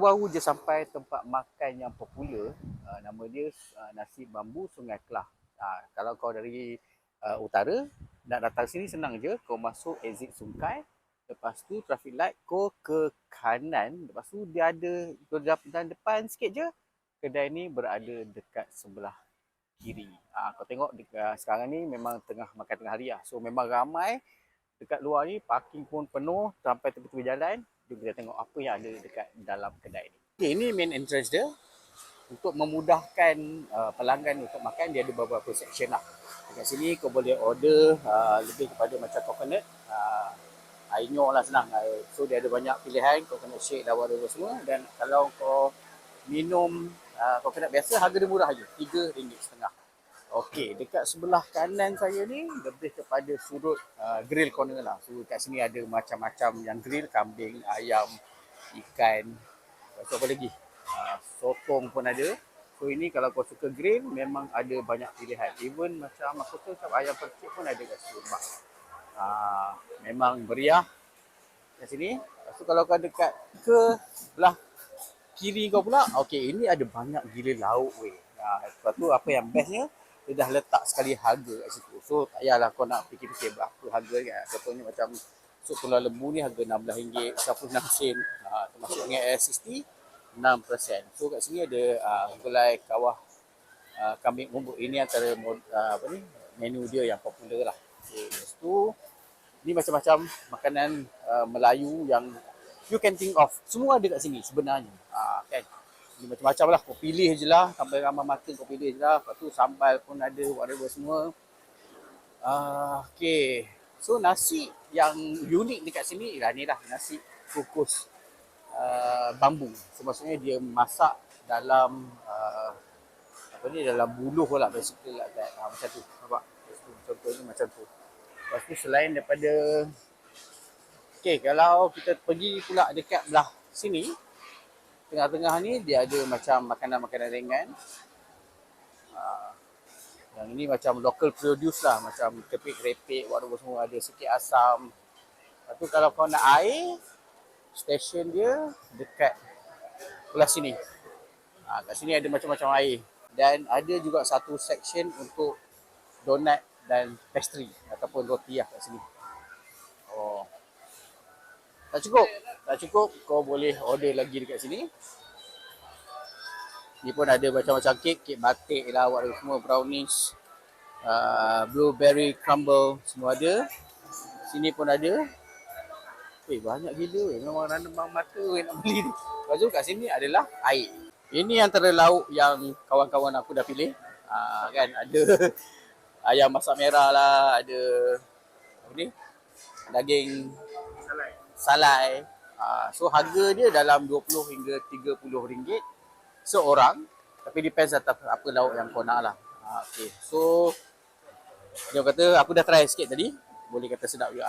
baru-baru je sampai tempat makan yang popular. Nama dia Nasi Bambu Sungai Kelah. Kalau kau dari utara, nak datang sini senang je. Kau masuk exit Sungai. Lepas tu traffic light, kau ke kanan. Lepas tu dia ada, kau jalan depan sikit je. Kedai ni berada dekat sebelah kiri. Kau tengok sekarang ni memang tengah makan tengah hari lah. So memang ramai dekat luar ni, parking pun penuh sampai tepi-tepi jalan. Jom kita tengok apa yang ada dekat dalam kedai ni. Okay, ini main entrance dia. Untuk memudahkan pelanggan untuk makan, dia ada beberapa section lah. Dekat sini kau boleh order lebih kepada macam coconut, air nyok lah senang. So dia ada banyak pilihan, kau kena shake lawa dulu semua. Dan kalau kau minum coconut biasa, harga dia murah je, RM3.50. Okey, dekat sebelah kanan saya ni lebih kepada sudut grill corner lah. So kat sini ada macam-macam yang grill, kambing, ayam, ikan, apa lagi? Sotong pun ada. So ini kalau kau suka grill, memang ada banyak pilihan. Even macam aku tu macam ayam percik pun ada kat situ. Memang meriah kat sini. So kalau kau dekat ke belah kiri kau pula, okey, ini ada banyak gila lauk weh. Lepas tu apa yang bestnya, dia dah letak sekali harga kat situ. So tak payahlah kau nak fikir-fikir berapa harga kan. Contohnya macam sup tulang lembu ni harga RM16, 96 sen. Termasuk dengan AS60, 6%. So kat sini ada gulai kawah kambing bumbuk. Ini antara menu dia yang popular lah. Okay, lepas tu ni macam-macam makanan Melayu yang you can think of. Semua ada kat sini sebenarnya. Kan? Ni macam-macam lah, kau pilih je lah, sampai ramai makan kau pilih je lah. Lepas tu sambal pun ada, whatever semua. Okay, so nasi yang unik dekat sini ni lah, nasi kukus bambu. So maksudnya dia masak dalam dalam buluh lah, basically lah kan. Macam tu, nampak? Contohnya macam tu. Lepas tu selain daripada, okay, kalau kita pergi pula dekat belah sini, tengah-tengah ni dia ada macam makanan-makanan ringan. Yang ini macam local produce lah, macam kepik-repik, whatever semua, ada sikit asam. Lepas tu kalau kau nak air, stesen dia dekat belah sini. Kat sini ada macam-macam air. Dan ada juga satu section untuk donat dan pastry ataupun roti lah kat sini. Tak cukup? Tak cukup, kau boleh order lagi dekat sini. Ni pun ada macam-macam kek batik lah, whatever semua, brownies, blueberry crumble, semua ada. Sini pun ada. Banyak gila, memang rendam mata nak beli ni. Lepas tu kat sini adalah air. Ini antara lauk yang kawan-kawan aku dah pilih. Kan ada ayam masak merah lah, ada apa ni, daging salai. So harga dia dalam RM20 hingga RM30 seorang. Tapi depends atas apa lauk yang kau nak lah. Okay, so dia kata aku dah try sikit tadi, boleh kata sedap juga.